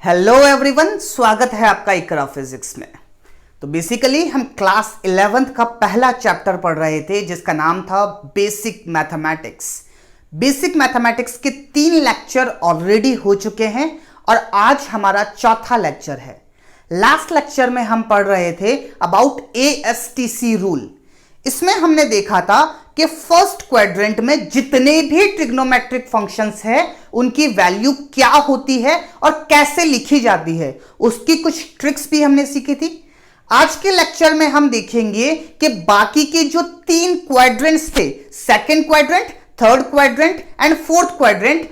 Hello everyone, स्वागत है आपका इकरा फिजिक्स में। तो बेसिकली हम क्लास 11th का पहला चैप्टर पढ़ रहे थे जिसका नाम था बेसिक मैथमेटिक्स। बेसिक मैथमेटिक्स के 3 लेक्चर ऑलरेडी हो चुके हैं और आज हमारा चौथा लेक्चर है। लास्ट लेक्चर में हम पढ़ रहे थे अबाउट ASTC रूल। इसमें हमने देखा था कि फर्स्ट क्वाड्रेंट में जितने भी ट्रिग्नोमेट्रिक फंक्शंस हैं उनकी वैल्यू क्या होती है और कैसे लिखी जाती है, उसकी कुछ ट्रिक्स भी हमने सीखी थी। आज के लेक्चर में हम देखेंगे कि बाकी के जो 3 क्वाड्रेंट्स थे, second quadrant, third quadrant and fourth quadrant,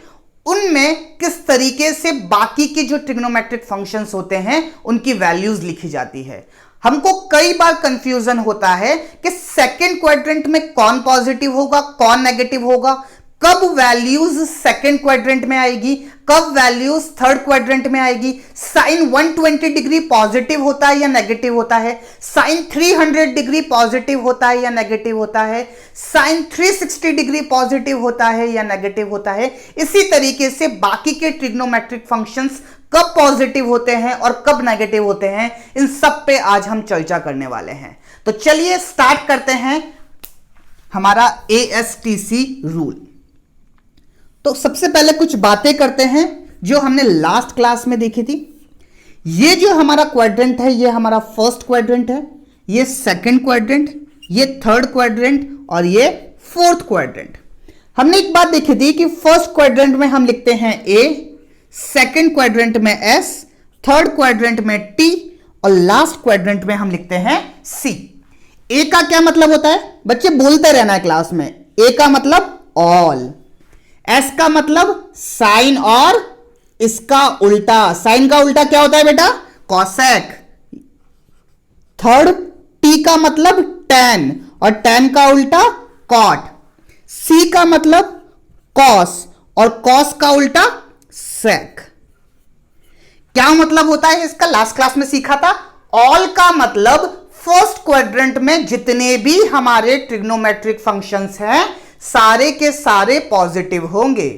उनमें किस तरीके से बाकी के जो ट्रिग्नोमेट्रिक फंक्शंस होते हैं उनकी वैल्यूज लिखी जाती है। हमको कई बार कंफ्यूजन होता है कि सेकंड क्वाड्रेंट में कौन पॉजिटिव होगा, कौन नेगेटिव होगा, कब वैल्यूज सेकंड क्वाड्रेंट में आएगी, कब वैल्यूज थर्ड क्वाड्रेंट में आएगी, साइन 120 डिग्री पॉजिटिव होता है या नेगेटिव होता है, साइन 300 डिग्री पॉजिटिव होता है या नेगेटिव होता है, साइन 360 डिग्री पॉजिटिव होता है या नेगेटिव होता है। इसी तरीके से बाकी के ट्रिग्नोमेट्रिक फंक्शंस कब पॉजिटिव होते हैं और कब नेगेटिव होते हैं, इन सब पे आज हम चर्चा करने वाले हैं। तो चलिए स्टार्ट करते हैं हमारा ASTC रूल। तो सबसे पहले कुछ बातें करते हैं जो हमने लास्ट क्लास में देखी थी। ये जो हमारा क्वाड्रेंट है, ये हमारा फर्स्ट क्वाड्रेंट है, ये सेकंड क्वाड्रेंट, ये थर्ड क्वाड्रेंट और ये फोर्थ क्वाड्रेंट। हमने एक बात देखी थी कि फर्स्ट क्वाड्रेंट में हम लिखते हैं A, सेकंड क्वाड्रेंट में S, थर्ड क्वाड्रेंट में T और लास्ट क्वाड्रेंट में हम लिखते हैं C। A का क्या मतलब होता है? बच्चे बोलते रहना है क्लास में। A का मतलब ऑल, S का मतलब साइन और इसका उल्टा। साइन का उल्टा क्या होता है बेटा? कॉसेक। थर्ड T का मतलब tan और tan का उल्टा कॉट। C का मतलब कॉस और कॉस का उल्टा सेक। क्या मतलब होता है इसका? लास्ट क्लास में सीखा था। ऑल का मतलब फर्स्ट क्वाड्रेंट में जितने भी हमारे ट्रिग्नोमेट्रिक फंक्शंस हैं सारे के सारे पॉजिटिव होंगे।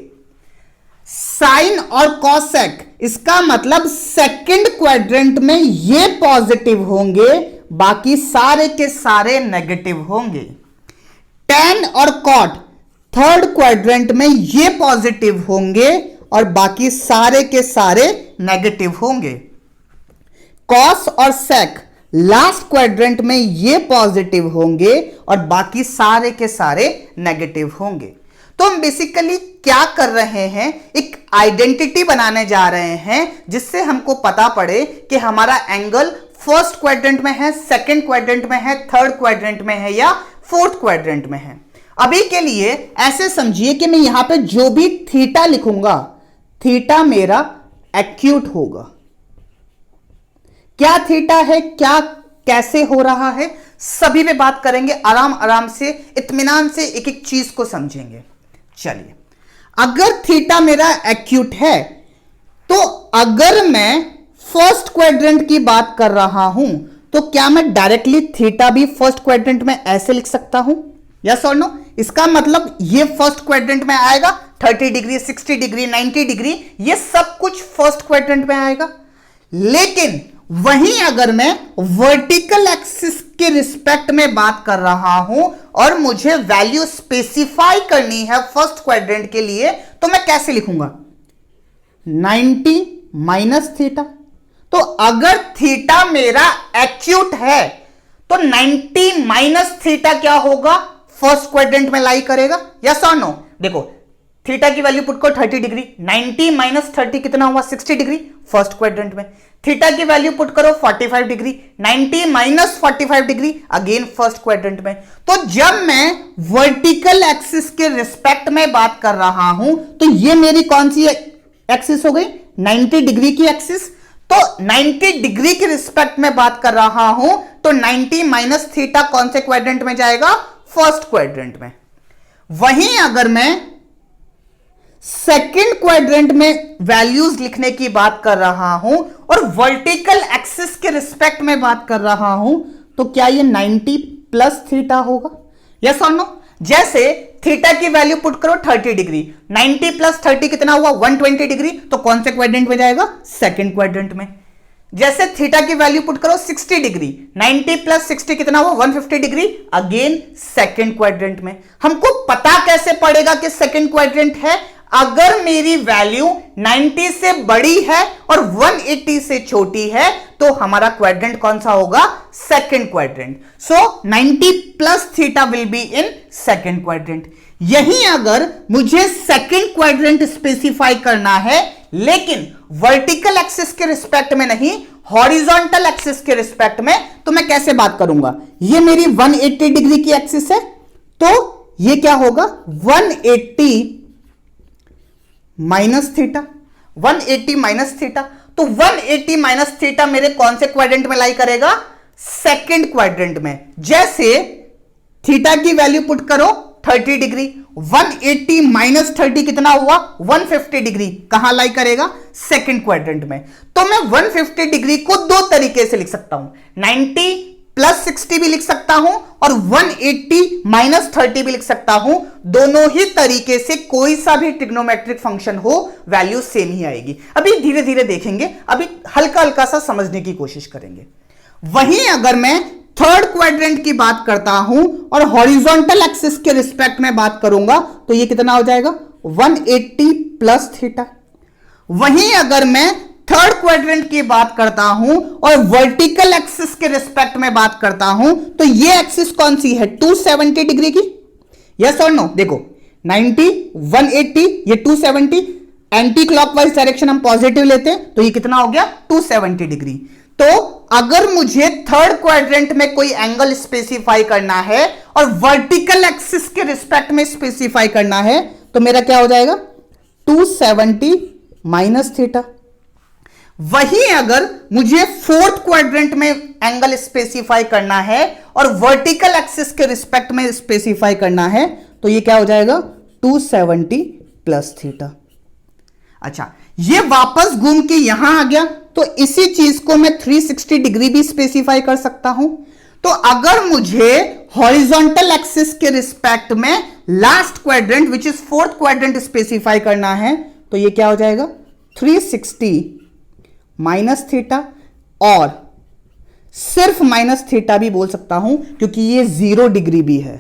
साइन और कॉसेक, इसका मतलब सेकंड क्वाड्रेंट में ये पॉजिटिव होंगे, बाकी सारे के सारे नेगेटिव होंगे। tan और कॉट थर्ड क्वाड्रेंट में ये पॉजिटिव होंगे और बाकी सारे के सारे नेगेटिव होंगे। कॉस और सेक लास्ट क्वाड्रेंट में ये पॉजिटिव होंगे और बाकी सारे के सारे नेगेटिव होंगे। तो हम बेसिकली क्या कर रहे हैं, एक आइडेंटिटी बनाने जा रहे हैं जिससे हमको पता पड़े कि हमारा एंगल फर्स्ट क्वाड्रेंट में है, सेकंड क्वाड्रेंट में है, थर्ड क्वाड्रेंट में है या फोर्थ क्वाड्रेंट में है। अभी के लिए ऐसे समझिए कि मैं यहां पे जो भी थीटा लिखूंगा, थीटा मेरा एक्यूट होगा। क्या थीटा है, क्या कैसे हो रहा है, सभी पे बात करेंगे। आराम आराम से, इत्मीनान से एक एक चीज को समझेंगे। चलिए, अगर थीटा मेरा एक्यूट है तो अगर मैं फर्स्ट क्वाड्रेंट की बात कर रहा हूं तो क्या मैं डायरेक्टली थीटा भी फर्स्ट क्वाड्रेंट में ऐसे लिख सकता हूं? यस और नो? इसका मतलब ये फर्स्ट क्वाड्रेंट में आएगा, 30 डिग्री, 60 डिग्री, 90 डिग्री, ये सब कुछ फर्स्ट क्वाड्रेंट में आएगा। लेकिन वहीं अगर मैं वर्टिकल एक्सिस के रिस्पेक्ट में बात कर रहा हूं और मुझे वैल्यू स्पेसिफाई करनी है फर्स्ट क्वाड्रेंट के लिए, तो मैं कैसे लिखूंगा? 90 माइनस थीटा। तो अगर थीटा मेरा एक्यूट है तो 90 माइनस थीटा क्या होगा? फर्स्ट क्वाड्रेंट में लाई करेगा। यस और नो? देखो, थीटा की वैल्यू पुट करो 30 डिग्री, 90 माइनस 30 कितना हुआ? 60 डिग्री, फर्स्ट क्वाड्रेंट में। थीटा की वैल्यू पुट करो 45 degree, 90 minus 45 degree, again first quadrant में। तो जब मैं वर्टिकल एक्सिस के रिस्पेक्ट में बात कर रहा हूं तो ये मेरी कौन सी एक्सिस हो गई? 90 डिग्री की एक्सिस। तो 90 डिग्री के रिस्पेक्ट में बात कर रहा हूं तो 90 माइनस थीटा कौन से क्वाड्रेंट में जाएगा? फर्स्ट क्वाड्रेंट में। वहीं अगर मैं सेकंड क्वाड्रेंट में वैल्यूज लिखने की बात कर रहा हूं और वर्टिकल एक्सिस के रिस्पेक्ट में बात कर रहा हूं तो क्या ये 90 प्लस थीटा होगा? यस और नो? जैसे थीटा की वैल्यू पुट करो 30 डिग्री, 90 प्लस 30 कितना हुआ 120 डिग्री, तो कौन से क्वाड्रेंट में जाएगा, सेकंड क्वाड्रेंट में। जैसे थीटा की वैल्यू पुट करो 60 डिग्री, 90 प्लस 60 कितना हुआ 150 डिग्री, अगेन सेकंड क्वाड्रेंट में। हमको पता कैसे पड़ेगा कि सेकंड क्वाड्रेंट है, अगर मेरी वैल्यू 90 से बड़ी है और 180 से छोटी है तो हमारा क्वाड्रेंट कौन सा होगा, second quadrant. So 90 plus theta will be in second quadrant. यहीं अगर मुझे सेकंड क्वाड्रेंट स्पेसिफाई करना है लेकिन वर्टिकल एक्सिस के रिस्पेक्ट में नहीं, हॉरिजॉन्टल एक्सिस के रिस्पेक्ट में, तो मैं कैसे बात करूंगा, ये मेरी 180 डिग्री की एक्सिस है तो ये क्या होगा 180 माइनस थीटा, 180 माइनस थीटा, तो 180 माइनस थीटा मेरे कौन से क्वाड्रेंट में लाई करेगा, सेकंड क्वाड्रेंट में। जैसे थीटा की वैल्यू पुट करो 30 डिग्री, 180 माइनस 30 कितना हुआ 150 डिग्री, कहां लाई करेगा, सेकंड क्वाड्रेंट में। तो मैं 150 डिग्री को दो तरीके से लिख सकता हूं, 90 प्लस 60 भी लिख सकता हूं और 180 माइनस 30 भी लिख सकता हूं। दोनों ही तरीके से कोई सा भी ट्रिग्नोमेट्रिक फंक्शन हो वैल्यू सेम ही आएगी। अभी धीरे धीरे देखेंगे, अभी हल्का हल्का सा समझने की कोशिश करेंगे। वहीं अगर मैं थर्ड क्वाड्रेंट की बात करता हूं और हॉरिजॉन्टल एक्सिस के रिस्पेक्ट में बात करूंगा तो ये कितना हो जाएगा 180 प्लस थीटा। वहीं अगर मैं थर्ड क्वाड्रेंट की बात करता हूं और वर्टिकल एक्सिस के रिस्पेक्ट में बात करता हूं तो ये एक्सिस कौन सी है 270 डिग्री की, यस और नो। देखो 90 180 ये 270, एंटी क्लॉकवाइज डायरेक्शन हम पॉजिटिव लेते हैं तो ये कितना हो गया 270 डिग्री। तो अगर मुझे थर्ड क्वाड्रेंट में कोई एंगल स्पेसिफाई करना है और वर्टिकल एक्सिस के रिस्पेक्ट में स्पेसिफाई करना है तो मेरा क्या हो जाएगा 270 माइनस थीटा। वही अगर मुझे फोर्थ क्वाड्रेंट में एंगल स्पेसिफाई करना है और वर्टिकल एक्सिस के रिस्पेक्ट में स्पेसिफाई करना है तो ये क्या हो जाएगा 270 प्लस थीटा। अच्छा, ये वापस घूम के यहां आ गया तो इसी चीज को मैं 360 डिग्री भी स्पेसिफाई कर सकता हूं। तो अगर मुझे हॉरिजॉन्टल एक्सिस के रिस्पेक्ट में last quadrant which is fourth quadrant specify करना है तो ये क्या हो जाएगा 360 माइनस थीटा, और सिर्फ माइनस थीटा भी बोल सकता हूं क्योंकि ये 0 डिग्री भी है।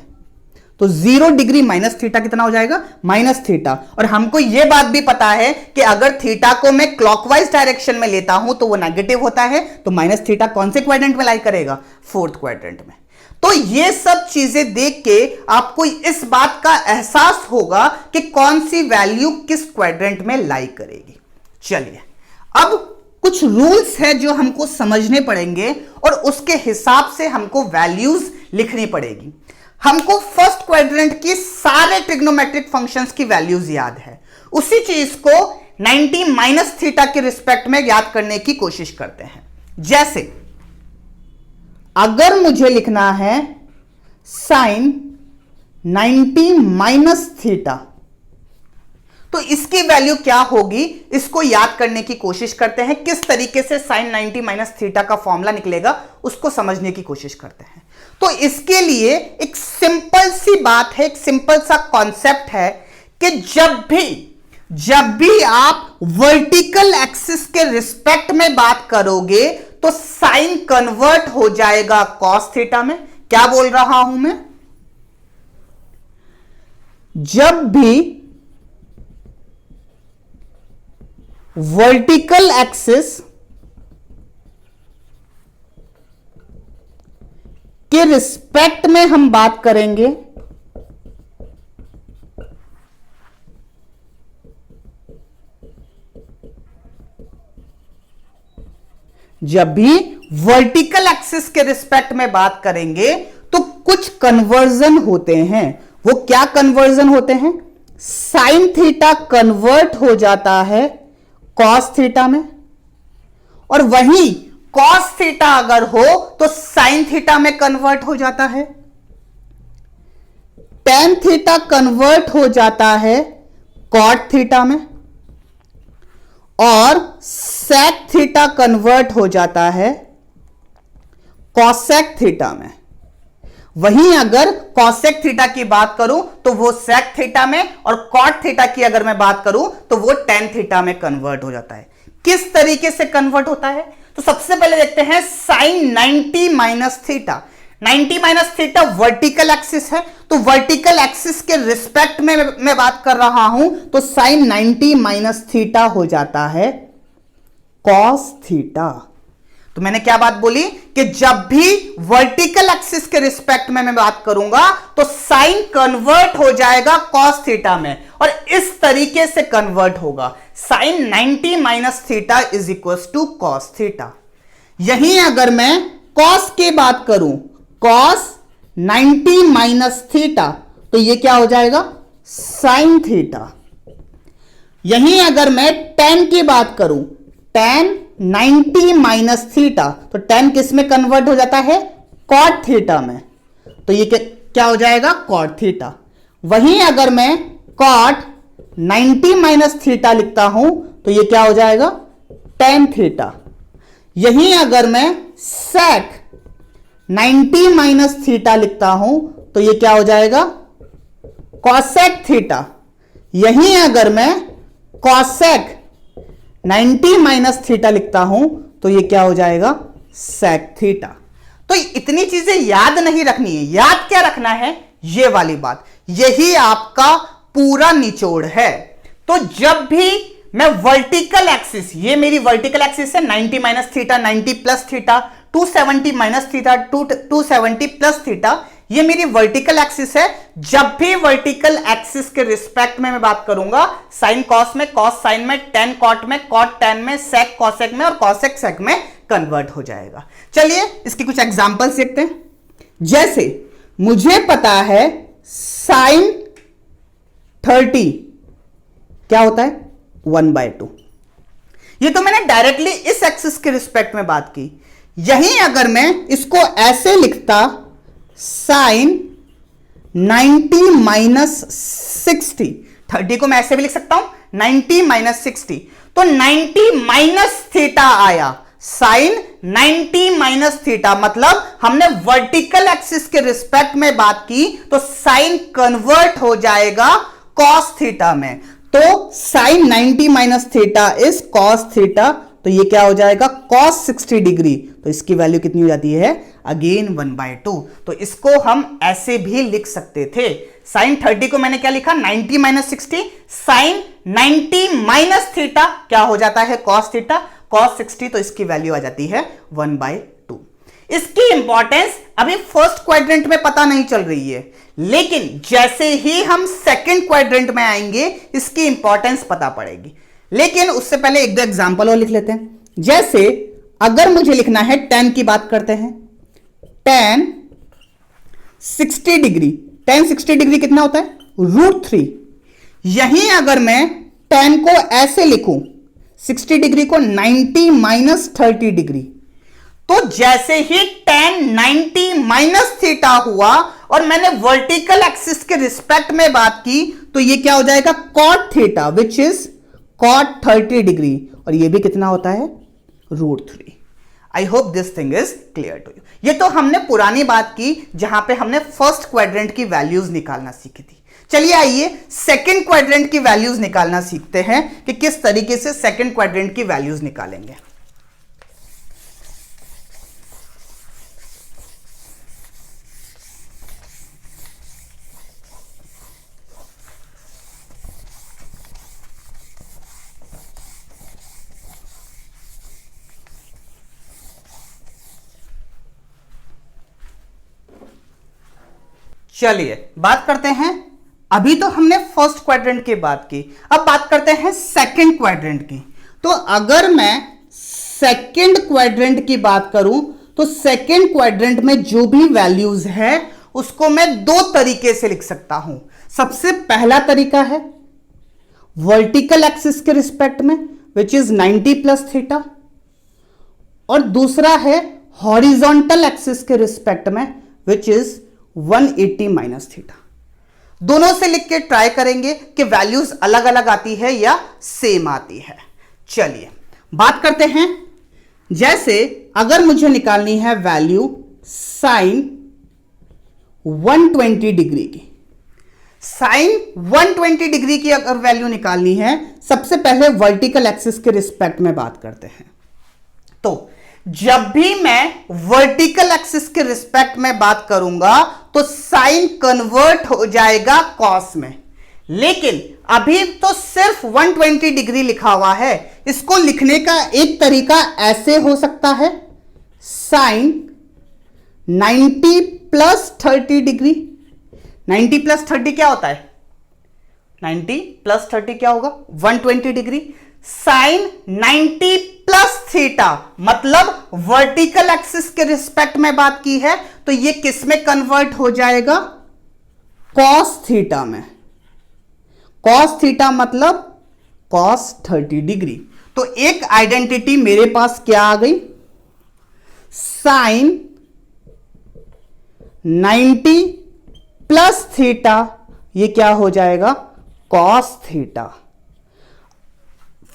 तो 0 डिग्री माइनस थीटा कितना हो जाएगा माइनस थीटा। और हमको यह बात भी पता है कि अगर थीटा को मैं क्लॉकवाइज डायरेक्शन में लेता हूं तो वो नेगेटिव होता है, तो माइनस थीटा कौन से क्वाड्रेंट में लाई करेगा, फोर्थ क्वाड्रेंट में। तो ये सब चीजें देख के आपको इस बात का एहसास होगा कि कौन सी वैल्यू किस क्वाड्रेंट में लाई करेगी। चलिए, अब कुछ रूल्स है जो हमको समझने पड़ेंगे और उसके हिसाब से हमको वैल्यूज लिखनी पड़ेगी। हमको फर्स्ट क्वाड्रेंट की सारे ट्रिग्नोमेट्रिक फंक्शंस की वैल्यूज याद है, उसी चीज को 90 माइनस थीटा के रिस्पेक्ट में याद करने की कोशिश करते हैं। जैसे अगर मुझे लिखना है साइन 90 माइनस थीटा तो इसकी वैल्यू क्या होगी, इसको याद करने की कोशिश करते हैं। किस तरीके से साइन 90 माइनस थीटा का फॉर्मूला निकलेगा उसको समझने की कोशिश करते हैं। तो इसके लिए एक सिंपल सी बात है, एक सिंपल सा कॉन्सेप्ट है कि जब भी आप वर्टिकल एक्सिस के रिस्पेक्ट में बात करोगे तो साइन कन्वर्ट हो जाएगा कॉस थीटा में। क्या बोल रहा हूं मैं, जब भी वर्टिकल एक्सिस के रिस्पेक्ट में हम बात करेंगे जब भी वर्टिकल एक्सिस के रिस्पेक्ट में बात करेंगे तो कुछ कन्वर्जन होते हैं। वो क्या कन्वर्जन होते हैं, साइन थीटा कन्वर्ट हो जाता है कॉस थीटा में, और वहीं कॉस थीटा अगर हो तो साइन थीटा में कन्वर्ट हो जाता है, टेन थीटा कन्वर्ट हो जाता है कॉट थीटा में, और सेक थीटा कन्वर्ट हो जाता है कॉसेक थीटा में। वहीं अगर कॉसेक थीटा की बात करूं तो वो सेक थीटा में, और कॉट थीटा की अगर मैं बात करूं तो वो टेन थीटा में कन्वर्ट हो जाता है। किस तरीके से कन्वर्ट होता है? तो सबसे पहले देखते हैं sine 90 minus theta. 90 minus theta vertical axis है, तो वर्टिकल एक्सिस के रिस्पेक्ट में मैं बात कर रहा हूं, तो साइन 90 माइनस थीटा हो जाता है कॉस थीटा। तो मैंने क्या बात बोली कि जब भी वर्टिकल एक्सिस के रिस्पेक्ट में मैं बात करूंगा तो साइन कन्वर्ट हो जाएगा कॉस थीटा में, और इस तरीके से कन्वर्ट होगा। Sine 90 minus theta is equal to cos theta. यहीं अगर मैं कॉस की बात करूं, कॉस 90 माइनस थीटा, तो ये क्या हो जाएगा? Sine theta. यहीं अगर मैं टेन की बात करूं, टेन 90 माइनस थीटा, तो टेन किस में कन्वर्ट हो जाता है? कॉट थीटा में, तो ये क्या हो जाएगा? Cot theta. वहीं अगर मैं कॉट 90 माइनस थीटा लिखता हूं तो ये क्या हो जाएगा? Tan theta. यहीं अगर मैं सेक 90 माइनस थीटा लिखता हूं तो ये क्या हो जाएगा? Cosec theta. यहीं अगर मैं कॉसेक 90 माइनस थीटा लिखता हूं तो ये क्या हो जाएगा? Sec theta. तो इतनी चीजें याद नहीं रखनी है, याद क्या रखना है? ये वाली बात, यही आपका पूरा निचोड़ है। तो जब भी मैं वर्टिकल एक्सिस, ये मेरी वर्टिकल एक्सिस है 90 minus theta, 90 plus theta, 270 minus theta, 270 plus theta, ये मेरी वर्टिकल एक्सिस है। जब भी वर्टिकल एक्सिस के रिस्पेक्ट में मैं बात करूंगा, साइन कॉस में, कॉस साइन में, टेन कॉट में, कॉट टेन में, सेक कॉसेक में और कॉसेक सेक में कन्वर्ट हो जाएगा। चलिए इसकी कुछ एग्जांपल्स देखते हैं। जैसे मुझे पता है साइन 30 क्या होता है? 1/2। ये तो मैंने डायरेक्टली इस एक्सिस के रिस्पेक्ट में बात की। यहीं अगर मैं इसको ऐसे लिखता, साइन 90 माइनस 60, 30 को मैं ऐसे भी लिख सकता हूं 90 माइनस 60, तो 90 माइनस थीटा आया। साइन 90 माइनस थीटा मतलब हमने वर्टिकल एक्सिस के रिस्पेक्ट में बात की, तो साइन कन्वर्ट हो जाएगा कॉस थीटा में। तो sine 90 minus theta is cos theta, तो ये क्या हो जाएगा? Cos 60 degree. तो इसकी वैल्यू कितनी हो जाती है? अगेन 1/2। तो इसको हम ऐसे भी लिख सकते थे। साइन 30 को मैंने क्या लिखा? 90 माइनस 60। साइन 90 माइनस थीटा क्या हो जाता है? Cos theta. कॉस 60, तो इसकी वैल्यू आ जाती है 1/2। इसकी इंपॉर्टेंस अभी फर्स्ट क्वाड्रेंट में पता नहीं चल रही है, लेकिन जैसे ही हम सेकंड क्वाड्रेंट में आएंगे इसकी इंपॉर्टेंस पता पड़ेगी। लेकिन उससे पहले एक दो एग्जांपल और लिख लेते हैं। जैसे अगर मुझे लिखना है, tan की बात करते हैं, tan 60 डिग्री, tan 60 डिग्री कितना होता है? √3। यहीं अगर मैं tan को ऐसे लिखूं, 60 डिग्री को 90 माइनस 30 डिग्री, तो जैसे ही tan 90 माइनस थीटा हुआ और मैंने वर्टिकल एक्सिस के रिस्पेक्ट में बात की, तो ये क्या हो जाएगा? cot theta, which is cot 30 degree, और ये भी कितना होता है? √3। I hope this thing is clear to you. ये तो हमने पुरानी बात की जहां पे हमने फर्स्ट क्वाड्रेंट की वैल्यूज निकालना सीखी थी। चलिए आइए सेकंड क्वाड्रेंट की वैल्यूज निकालना सीखते हैं कि किस तरीके से सेकंड क्वाड्रेंट की वैल्यूज निकालेंगे। चलिए बात करते हैं, अभी तो हमने फर्स्ट क्वाड्रेंट की बात की, अब बात करते हैं सेकंड क्वाड्रेंट की। तो अगर मैं सेकंड क्वाड्रेंट की बात करूं तो सेकंड क्वाड्रेंट में जो भी वैल्यूज है उसको मैं दो तरीके से लिख सकता हूं। सबसे पहला तरीका है वर्टिकल एक्सिस के रिस्पेक्ट में, विच इज 90 प्लस थीटा, और दूसरा है हॉरिजॉन्टल एक्सिस के रिस्पेक्ट में, विच इज 180 माइनस थीटा। दोनों से लिख के ट्राई करेंगे कि वैल्यूज अलग अलग आती है या सेम आती है। चलिए बात करते हैं, जैसे अगर मुझे निकालनी है वैल्यू साइन 120 डिग्री की। साइन 120 डिग्री की अगर वैल्यू निकालनी है, सबसे पहले वर्टिकल एक्सिस के रिस्पेक्ट में बात करते हैं। तो जब भी मैं वर्टिकल एक्सिस के रिस्पेक्ट में बात करूंगा तो साइन कन्वर्ट हो जाएगा कॉस में, लेकिन अभी तो सिर्फ 120 डिग्री लिखा हुआ है। इसको लिखने का एक तरीका ऐसे हो सकता है, साइन 90 प्लस 30 डिग्री। 90 प्लस 30 क्या होता है? 90 प्लस 30 क्या होगा? 120 डिग्री। साइन 90 प्लस थीटा, मतलब वर्टिकल एक्सिस के रिस्पेक्ट में बात की है तो ये किस में कन्वर्ट हो जाएगा? कॉस थीटा में। कॉस थीटा मतलब कॉस 30 डिग्री। तो एक आइडेंटिटी मेरे पास क्या आ गई? साइन 90 प्लस थीटा, ये क्या हो जाएगा? Cos theta.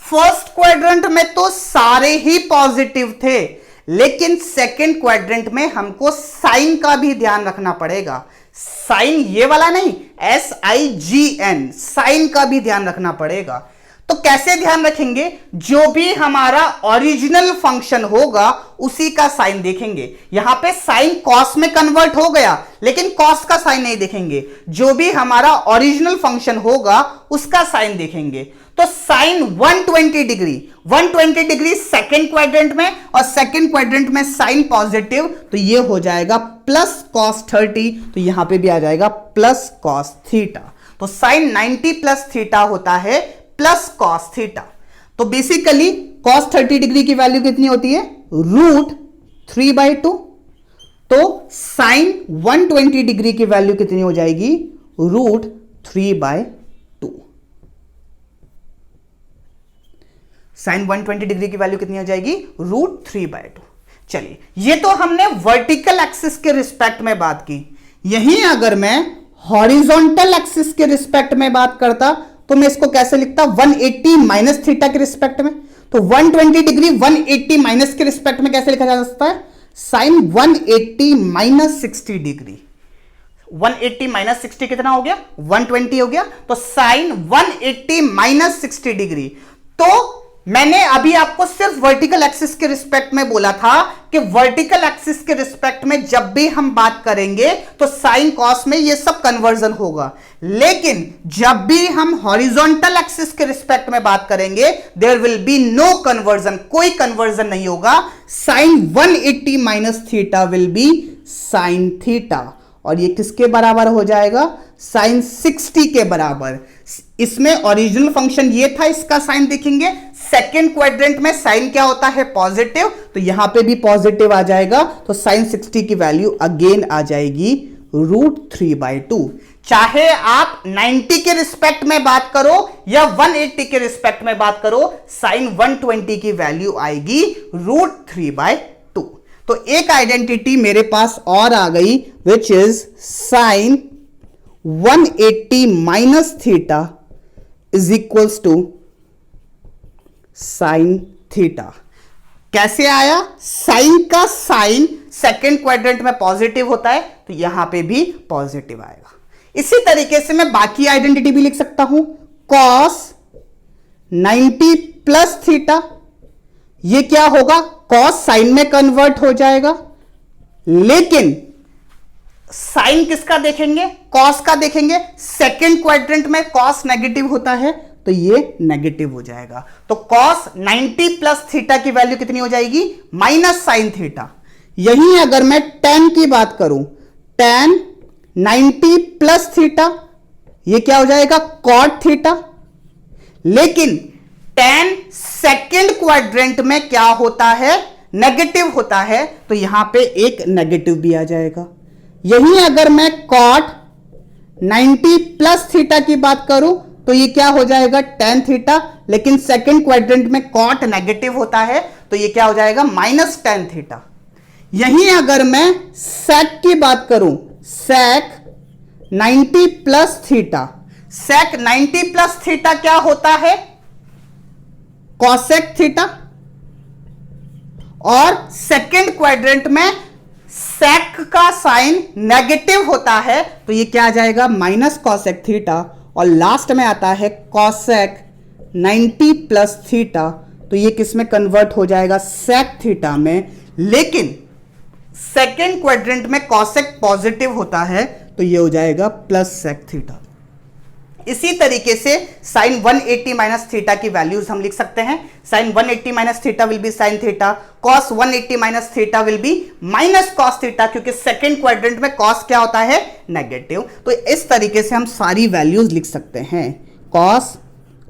फर्स्ट क्वाड्रेंट में तो सारे ही पॉजिटिव थे, लेकिन सेकंड क्वाड्रेंट में हमको साइन का भी ध्यान रखना पड़ेगा। साइन ये वाला नहीं, SIGN, साइन का भी ध्यान रखना पड़ेगा। तो कैसे ध्यान रखेंगे? जो भी हमारा ओरिजिनल फंक्शन होगा उसी का साइन देखेंगे। यहां पे साइन कॉस में कन्वर्ट हो गया, लेकिन कॉस का साइन नहीं देखेंगे। जो भी हमारा ओरिजिनल फंक्शन होगा उसका साइन देखेंगे। तो sine 120 degree, 120 degree second quadrant में, और सेकेंड क्वाड्रेंट में साइन पॉजिटिव, तो ये हो जाएगा प्लस कॉस 30, तो यहां पे भी आ जाएगा प्लस कॉस थीटा। तो साइन 90 प्लस थीटा होता है प्लस कॉस थीटा। तो बेसिकली कॉस 30 डिग्री की वैल्यू कितनी होती है? √3/2। तो साइन 120 डिग्री की वैल्यू कितनी हो जाएगी? √3/2। साइन 120 डिग्री की वैल्यू कितनी हो जाएगी? √3/2। चलिए, ये तो हमने वर्टिकल एक्सिस के रिस्पेक्ट में बात की। यहीं अगर मैं हॉरिजॉन्टल एक्सिस के रिस्पेक्ट में बात करता तो मैं इसको कैसे लिखता? 180 माइनस थीटा के रिस्पेक्ट में। तो 120 डिग्री 180 माइनस के रिस्पेक्ट में कैसे लिखा जा सकता है? Sign 180 minus 60 degree. 180 माइनस 60 कितना हो गया? 120 हो गया। तो साइन 180 माइनस 60 डिग्री। तो मैंने अभी आपको सिर्फ वर्टिकल एक्सिस के रिस्पेक्ट में बोला था कि वर्टिकल एक्सिस के रिस्पेक्ट में जब भी हम बात करेंगे तो साइन कॉस में ये सब कन्वर्जन होगा, लेकिन जब भी हम हॉरिजॉन्टल एक्सिस के रिस्पेक्ट में बात करेंगे there will be no conversion, कोई कन्वर्जन नहीं होगा। Sine 180 minus theta will be sine theta, और ये किसके बराबर हो जाएगा? साइन 60 के बराबर। इसमें ओरिजिनल फंक्शन ये था, इसका साइन देखेंगे। सेकेंड क्वाड्रेंट में साइन क्या होता है? पॉजिटिव, तो यहां पे भी पॉजिटिव आ जाएगा। तो साइन 60 की वैल्यू अगेन आ जाएगी √3/2। चाहे आप 90 के रिस्पेक्ट में बात करो या 180 के रिस्पेक्ट में बात करो, साइन 120 की वैल्यू आएगी √3/2। तो एक आइडेंटिटी मेरे पास और आ गई, which is sine 180 minus theta is equals to sine theta. कैसे आया? साइन का साइन सेकेंड क्वाड्रेंट में पॉजिटिव होता है, तो यहां पे भी पॉजिटिव आएगा। इसी तरीके से मैं बाकी आइडेंटिटी भी लिख सकता हूं। कॉस 90 प्लस थीटा, ये क्या होगा? कॉस साइन में कन्वर्ट हो जाएगा, लेकिन साइन किसका देखेंगे? कॉस का देखेंगे। सेकेंड क्वाड्रेंट में कॉस नेगेटिव होता है, तो ये नेगेटिव हो जाएगा। तो कॉस 90 प्लस थीटा की वैल्यू कितनी हो जाएगी? Minus sine theta. यहीं अगर मैं tan की बात करूं, tan 90 प्लस थीटा, ये क्या हो जाएगा? Cot theta. लेकिन tan सेकेंड क्वाड्रेंट में क्या होता है? नेगेटिव होता है, तो यहां पे एक नेगेटिव भी आ जाएगा। यहीं अगर मैं कॉट 90 प्लस थीटा की बात करूं तो ये क्या हो जाएगा? tan थीटा, लेकिन सेकेंड क्वाड्रेंट में कॉट नेगेटिव होता है, तो ये क्या हो जाएगा? Minus tan theta. यहीं अगर मैं sec की बात करूं, sec 90 plus theta, sec 90 plus theta क्या होता है? cosec theta. और सेकेंड क्वाड्रेंट में सेक का साइन नेगेटिव होता है तो ये क्या आ जाएगा, माइनस कॉसेक थीटा, और लास्ट में आता है कॉसेक 90 प्लस थीटा, तो ये किस में कन्वर्ट हो जाएगा, सेक थीटा में। लेकिन सेकेंड क्वाड्रेंट में कॉसेक पॉजिटिव होता है तो ये हो जाएगा प्लस सेक थीटा। इसी तरीके से साइन 180 माइनस थीटा की वैल्यूज हम लिख सकते हैं। Sine 180 minus theta will be sine theta, cos 180 minus theta will be minus cos theta, क्योंकि सेकेंड क्वाड्रेंट में कॉस क्या होता है, नेगेटिव। तो इस तरीके से हम सारी वैल्यूज लिख सकते हैं। Cos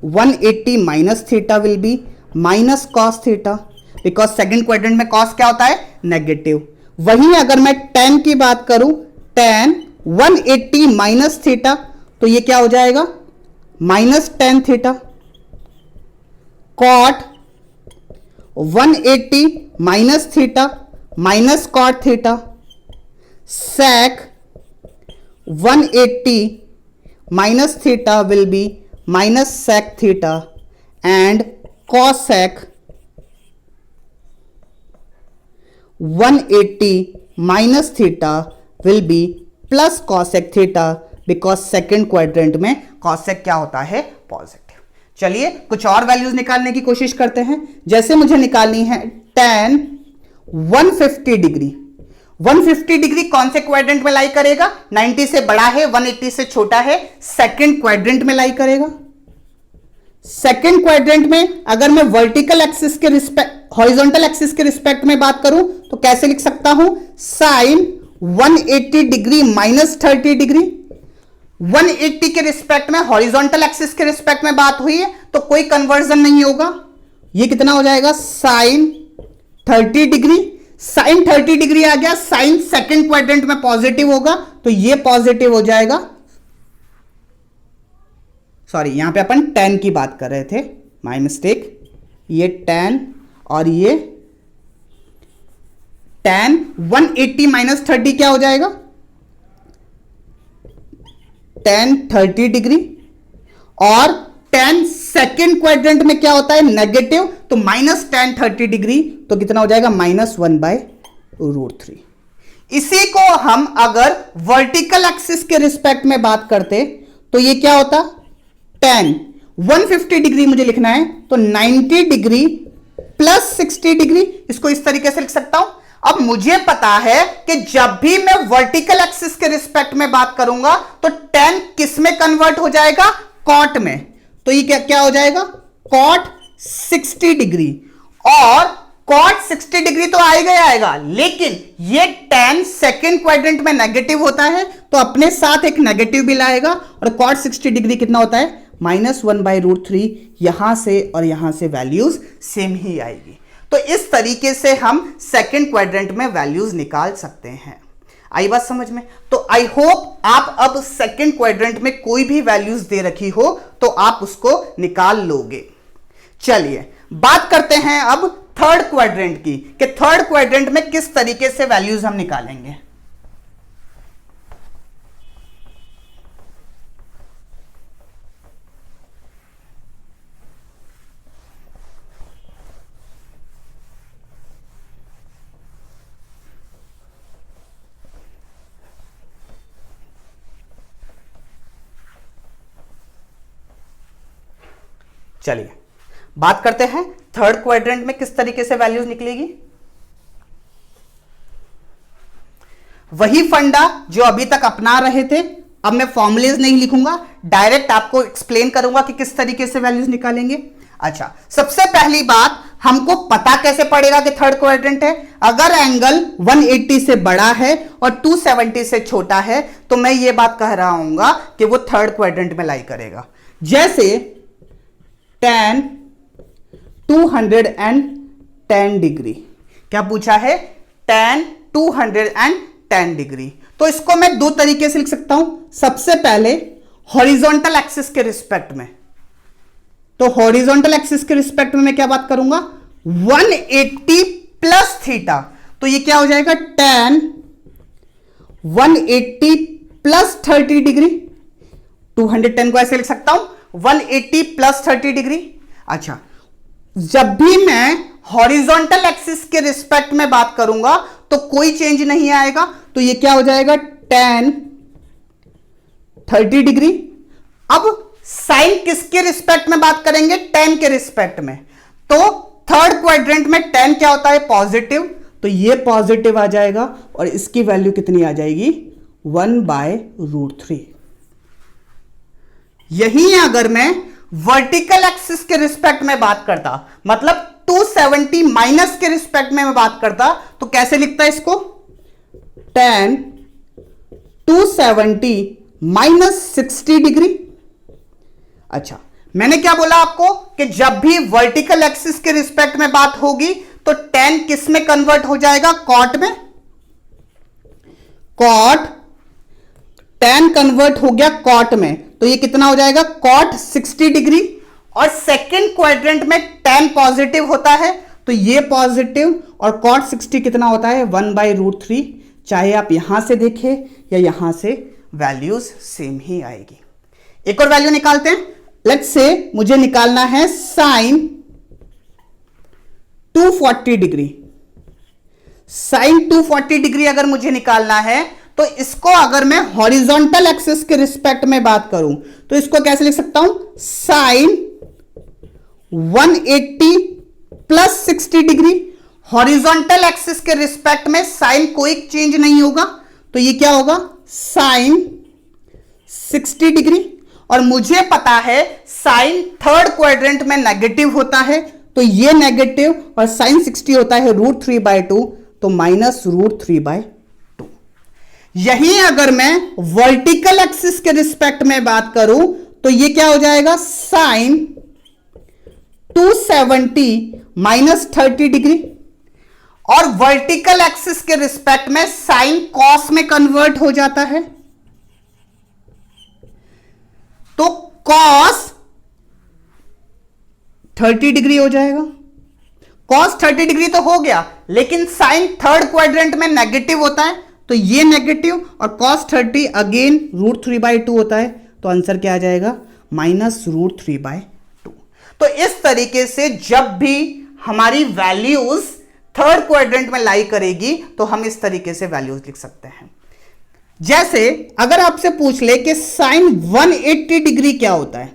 180 minus theta will be minus cos theta, because second quadrant में कॉस क्या होता है, नेगेटिव। वहीं अगर मैं tan की बात करूं, tan 180 माइनस थीटा, तो ये क्या हो जाएगा, minus tan theta. Cot 180 minus theta minus cot theta. sec 180 minus theta will be minus sec theta, and cosec 180 minus theta will be plus cosec theta, because second quadrant में cosec क्या होता है, positive. चलिए कुछ और values निकालने की कोशिश करते हैं। जैसे मुझे निकालनी है tan 150 डिग्री। 150 डिग्री कौन से क्वाड्रेंट में लाई करेगा, 90 से बड़ा है, 180 से छोटा है, सेकेंड क्वाड्रेंट में लाई करेगा। सेकेंड क्वाड्रेंट में अगर मैं वर्टिकल एक्सिस के रिस्पेक्ट, हॉरिजॉन्टल एक्सिस के रिस्पेक्ट में बात करूं तो कैसे लिख सकता हूं, साइन 180 डिग्री माइनस 30 डिग्री। 180 के रिस्पेक्ट में, हॉरिजॉन्टल एक्सिस के रिस्पेक्ट में बात हुई है तो कोई कन्वर्जन नहीं होगा। ये कितना हो जाएगा, साइन 30 डिग्री। साइन 30 डिग्री आ गया, साइन सेकेंड क्वाड्रेंट में पॉजिटिव होगा तो ये पॉजिटिव हो जाएगा। सॉरी, यहां पे अपन tan की बात कर रहे थे, माय मिस्टेक। ये tan और ये tan 180 माइनस 30 क्या हो जाएगा, tan 30 डिग्री। और tan सेकेंड क्वाड्रेंट में क्या होता है, नेगेटिव, तो माइनस tan 30 डिग्री, तो कितना हो जाएगा, -1/√3। इसी को हम अगर वर्टिकल एक्सिस के रिस्पेक्ट में बात करते तो ये क्या होता, tan 150 डिग्री मुझे लिखना है तो 90 डिग्री प्लस 60 डिग्री। इसको इस तरीके से लिख सकता हूं। अब मुझे पता है कि जब भी मैं वर्टिकल एक्सिस के रिस्पेक्ट में बात करूंगा तो tan किस में कन्वर्ट हो जाएगा, कॉट में। तो ये क्या क्या हो जाएगा, कॉट 60 डिग्री। और कॉट 60 डिग्री तो आएगा ही आएगा, लेकिन ये tan सेकेंड क्वाड्रेंट में नेगेटिव होता है तो अपने साथ एक नेगेटिव भी लाएगा। और कॉट 60 डिग्री कितना होता है, -1/√3। यहां से और यहां से वैल्यूज सेम ही आएगी। तो इस तरीके से हम सेकेंड क्वाड्रेंट में वैल्यूज निकाल सकते हैं। आई बात समझ में? तो आई होप आप अब सेकेंड क्वाड्रेंट में कोई भी वैल्यूज दे रखी हो तो आप उसको निकाल लोगे। चलिए बात करते हैं अब थर्ड क्वाड्रेंट की, कि थर्ड क्वाड्रेंट में किस तरीके से वैल्यूज हम निकालेंगे। चलिए बात करते हैं थर्ड क्वाड्रेंट में किस तरीके से वैल्यूज निकलेगी। वही फंडा जो अभी तक अपना रहे थे, अब मैं फॉर्मुलेज नहीं लिखूंगा, डायरेक्ट आपको एक्सप्लेन करूंगा कि किस तरीके से वैल्यूज निकालेंगे। अच्छा, सबसे पहली बात, हमको पता कैसे पड़ेगा कि थर्ड क्वाड्रेंट है। अगर एंगल 180 से बड़ा है और 270 से छोटा है तो मैं ये बात कह रहा हूंगा कि वो थर्ड क्वाड्रेंट में लाई करेगा। जैसे tan 210 डिग्री, क्या पूछा है, tan 210 डिग्री। तो इसको मैं दो तरीके से लिख सकता हूं। सबसे पहले हॉरिजॉन्टल एक्सिस के रिस्पेक्ट में, तो हॉरिजॉन्टल एक्सिस के रिस्पेक्ट में मैं क्या बात करूंगा, 180 प्लस थीटा। तो ये क्या हो जाएगा, tan 180 प्लस 30 डिग्री। 210 को ऐसे लिख सकता हूं, 180 प्लस 30 डिग्री। अच्छा, जब भी मैं हॉरिजॉन्टल एक्सिस के रिस्पेक्ट में बात करूंगा तो कोई चेंज नहीं आएगा, तो ये क्या हो जाएगा tan 30 डिग्री। अब साइन किसके रिस्पेक्ट में बात करेंगे, tan के रिस्पेक्ट में, तो थर्ड क्वाड्रेंट में tan क्या होता है पॉजिटिव, तो ये पॉजिटिव आ जाएगा और इसकी वैल्यू कितनी आ जाएगी 1/√3। यही अगर मैं वर्टिकल एक्सिस के रिस्पेक्ट में बात करता, मतलब 270 माइनस के रिस्पेक्ट में मैं बात करता, तो कैसे लिखता है इसको, tan 270 माइनस 60 डिग्री। अच्छा, मैंने क्या बोला आपको कि जब भी वर्टिकल एक्सिस के रिस्पेक्ट में बात होगी तो tan किस में कन्वर्ट हो जाएगा, cot में। cot, tan कन्वर्ट हो गया cot में, तो ये कितना हो जाएगा cot 60 डिग्री। और सेकेंड क्वाड्रेंट में tan पॉजिटिव होता है, तो ये पॉजिटिव और cot 60 कितना होता है 1/√3। चाहे आप यहां से देखें या यहां से, वैल्यूज सेम ही आएगी। एक और वैल्यू निकालते हैं। लेट्स से मुझे निकालना है साइन 240 डिग्री। साइन 240 डिग्री अगर मुझे निकालना है तो इसको अगर मैं हॉरिजॉन्टल एक्सिस के रिस्पेक्ट में बात करूं तो इसको कैसे लिख सकता हूं, sine 180 plus 60 degree. Horizontal axis के रिस्पेक्ट में साइन कोई चेंज नहीं होगा, तो ये क्या होगा साइन 60 डिग्री। और मुझे पता है साइन थर्ड क्वाड्रेंट में नेगेटिव होता है, तो ये नेगेटिव, और साइन 60 होता है √3/2, तो -√3/2। यही अगर मैं वर्टिकल एक्सिस के रिस्पेक्ट में बात करूं तो ये क्या हो जाएगा साइन 270 माइनस 30 डिग्री। और वर्टिकल एक्सिस के रिस्पेक्ट में साइन कॉस में कन्वर्ट हो जाता है, तो cos 30 डिग्री हो जाएगा। cos 30 डिग्री तो हो गया, लेकिन साइन थर्ड क्वाड्रेंट में नेगेटिव होता है, तो ये नेगेटिव और cos 30 अगेन √3/2 होता है, तो आंसर क्या आ जाएगा -√3/2। तो इस तरीके से जब भी हमारी वैल्यूज थर्ड क्वाड्रेंट में लाई करेगी तो हम इस तरीके से वैल्यूज लिख सकते हैं। जैसे अगर आपसे पूछ ले कि साइन 180 डिग्री क्या होता है,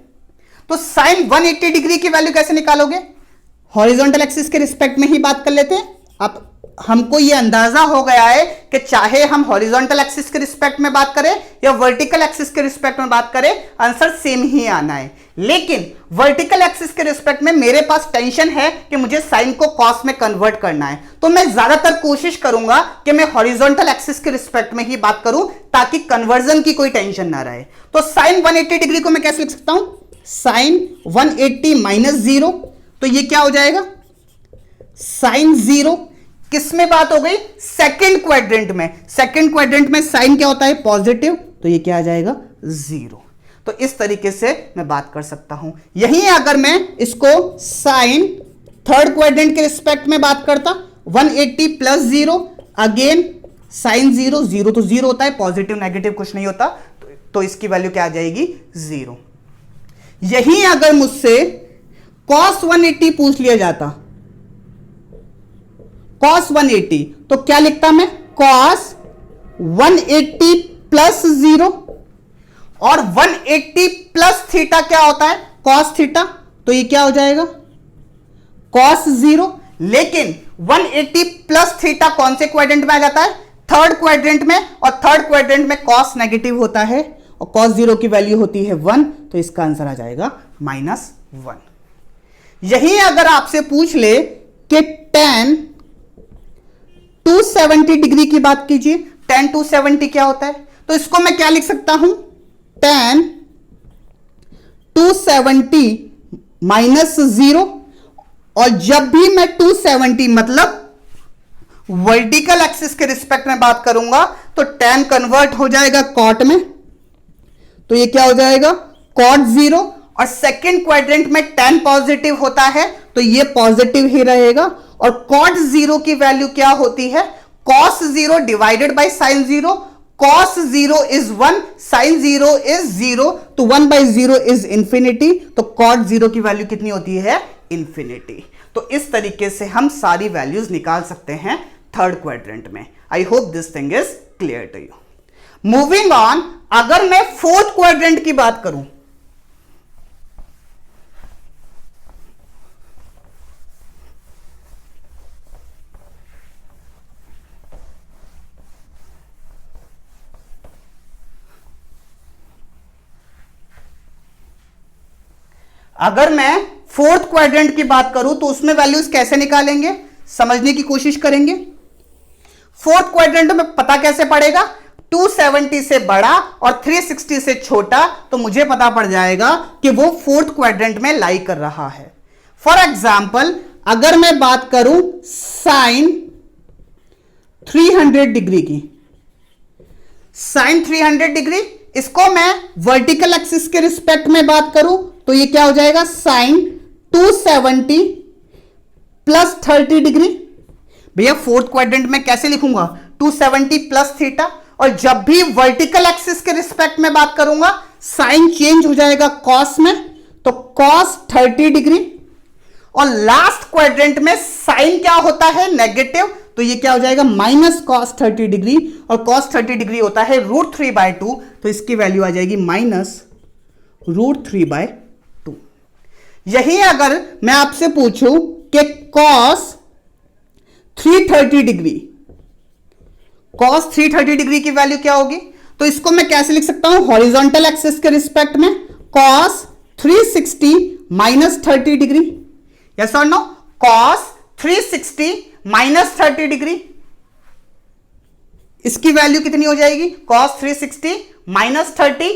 तो साइन 180 डिग्री की वैल्यू कैसे निकालोगे, हॉरिजॉन्टल एक्सिस के रिस्पेक्ट में ही बात कर लेते हैं। अब हमको यह अंदाजा हो गया है कि चाहे हम हॉरिजॉन्टल एक्सिस के रिस्पेक्ट में बात करें या वर्टिकल एक्सिस के रिस्पेक्ट में बात करें, आंसर सेम ही आना है। लेकिन वर्टिकल एक्सिस के रिस्पेक्ट में मेरे पास टेंशन है कि मुझे साइन को कॉस में कन्वर्ट करना है, तो मैं ज्यादातर कोशिश करूंगा कि मैं हॉरिजॉन्टल एक्सिस के रिस्पेक्ट में ही बात करूं ताकि कन्वर्जन की कोई टेंशन ना रहे। तो साइन 180 डिग्री को मैं कैसे लिख सकता हूं, साइन 180 माइनस 0, तो ये क्या हो जाएगा साइन 0। किस में बात हो गई, सेकेंड क्वाड्रेंट में। सेकेंड क्वाड्रेंट में साइन क्या होता है पॉजिटिव, तो ये क्या आ जाएगा 0। तो इस तरीके से मैं बात कर सकता हूं। यही अगर मैं इसको साइन थर्ड क्वाड्रेंट के रिस्पेक्ट में बात करता, 180 प्लस 0 अगेन साइन 0, 0 तो 0 होता है, पॉजिटिव नेगेटिव कुछ नहीं होता, तो इसकी वैल्यू क्या आ जाएगी 0। यही अगर मुझसे cos 180 पूछ लिया जाता, cos 180, तो क्या लिखता मैं cos 180 प्लस 0, और 180 प्लस थीटा क्या होता है cos थीटा, तो ये क्या हो जाएगा cos 0। लेकिन 180 प्लस थीटा कौन से क्वाड्रेंट में आ जाता है, थर्ड क्वाड्रेंट में, और थर्ड क्वाड्रेंट में cos नेगेटिव होता है और cos 0 की वैल्यू होती है 1, तो इसका आंसर आ जाएगा -1। यही अगर आपसे पूछ ले कि tan 270 डिग्री की बात कीजिए, tan 270 क्या होता है, तो इसको मैं क्या लिख सकता हूं, tan 270 माइनस 0। और जब भी मैं 270 मतलब वर्टिकल एक्सिस के रिस्पेक्ट में बात करूंगा तो tan कन्वर्ट हो जाएगा cot में, तो ये क्या हो जाएगा cot 0। और सेकेंड क्वाड्रेंट में tan पॉजिटिव होता है, तो ये पॉजिटिव ही रहेगा। और cot 0 की वैल्यू क्या होती है, cos 0 divided by sin 0। cos 0 is 1, sin 0 is 0, तो 1/0 इज इंफिनिटी, तो cot 0 की वैल्यू कितनी होती है, इंफिनिटी। तो इस तरीके से हम सारी वैल्यूज निकाल सकते हैं थर्ड क्वाड्रेंट में। I hope this thing is clear to you. Moving on, अगर मैं फोर्थ क्वाड्रेंट की बात करूं, अगर मैं फोर्थ क्वाड्रेंट की बात करूं तो उसमें वैल्यूज कैसे निकालेंगे, समझने की कोशिश करेंगे। फोर्थ क्वाड्रेंट में पता कैसे पड़ेगा, 270 से बड़ा और 360 से छोटा, तो मुझे पता पड़ जाएगा कि वो फोर्थ क्वाड्रेंट में लाई कर रहा है। फॉर एग्जाम्पल, अगर मैं बात करूं साइन 300 डिग्री की, साइन 300 डिग्री, इसको मैं वर्टिकल एक्सिस के रिस्पेक्ट में बात करूं तो ये क्या हो जाएगा, साइन 270 प्लस 30 डिग्री। भैया फोर्थ क्वाड्रेंट में कैसे लिखूंगा, 270 प्लस थीटा, और जब भी वर्टिकल एक्सिस के रिस्पेक्ट में बात करूंगा साइन चेंज हो जाएगा कॉस में, तो कॉस 30 डिग्री। और लास्ट क्वाड्रेंट में साइन क्या होता है, नेगेटिव, तो ये क्या हो जाएगा, माइनस कॉस 30 डिग्री, और कॉस 30 डिग्री होता है √3/2, तो इसकी वैल्यू आ जाएगी माइनस √3/2। यही अगर मैं आपसे पूछूं कि कॉस 330 डिग्री, कॉस 330 डिग्री की वैल्यू क्या होगी, तो इसको मैं कैसे लिख सकता हूं, हॉरिजॉन्टल एक्सिस के रिस्पेक्ट में कॉस 360 माइनस 30 डिग्री, यस और नो, कॉस 360 माइनस 30 डिग्री, इसकी वैल्यू कितनी हो जाएगी, कॉस 360 माइनस 30।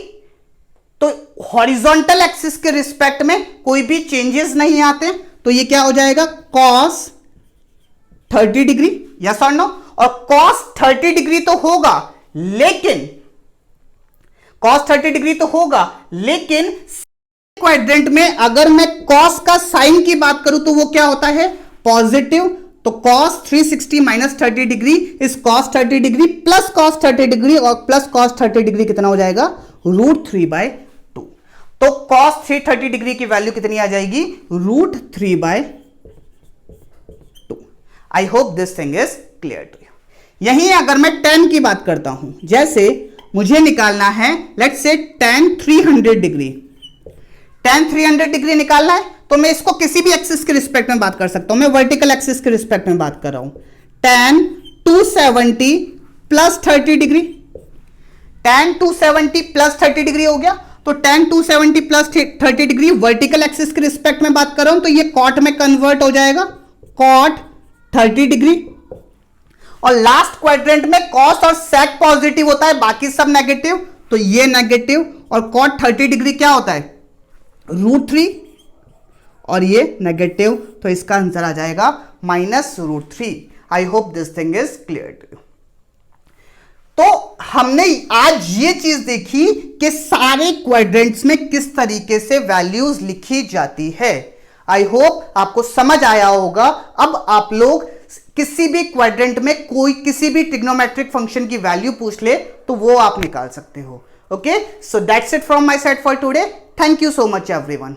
तो हॉरिजॉन्टल एक्सिस के रिस्पेक्ट में कोई भी चेंजेस नहीं आते, तो ये क्या हो जाएगा, कॉस 30 डिग्री, यस और नो। और कॉस 30 डिग्री तो होगा, लेकिन कॉस 30 डिग्री तो होगा, लेकिन क्वाड्रेंट में अगर मैं कॉस का साइन की बात करूं तो वो क्या होता है, पॉजिटिव। तो cos 360 minus 30 degree is cos 30 degree plus cos 30 degree, और प्लस कॉस 30 डिग्री कितना हो जाएगा, √3/2। तो कॉस 330 डिग्री की वैल्यू कितनी आ जाएगी, √3/2। I hope this thing is clear to you. यहीं अगर मैं tan की बात करता हूं, जैसे मुझे निकालना है let's say tan 300 degree, tan 300 degree निकालना है, तो मैं इसको किसी भी एक्सिस के रिस्पेक्ट में बात कर सकता हूं। मैं वर्टिकल एक्सिस के रिस्पेक्ट में बात कर रहा हूं, tan 270 plus 30 degree, tan 270 plus 30 degree हो गया। तो tan 270 plus 30 degree vertical axis के रिस्पेक्ट में बात कर रहा हूं, तो ये कॉट में कन्वर्ट हो जाएगा, कॉट 30 डिग्री। और लास्ट क्वाड्रेंट में कॉस और सेक पॉजिटिव होता है, बाकी सब नेगेटिव, तो ये नेगेटिव, और कॉट 30 डिग्री क्या होता है, √3, और ये नेगेटिव, तो इसका आंसर आ जाएगा minus √3। I hope this thing is clear to you. तो हमने आज ये चीज देखी कि सारे क्वाड्रेंट्स में किस तरीके से वैल्यूज लिखी जाती है। आई होप आपको समझ आया होगा। अब आप लोग किसी भी क्वाड्रेंट में कोई किसी भी ट्रिग्नोमेट्रिक फंक्शन की वैल्यू पूछ ले तो वो आप निकाल सकते हो। Okay, so that's it from my side for today. Thank you so much everyone.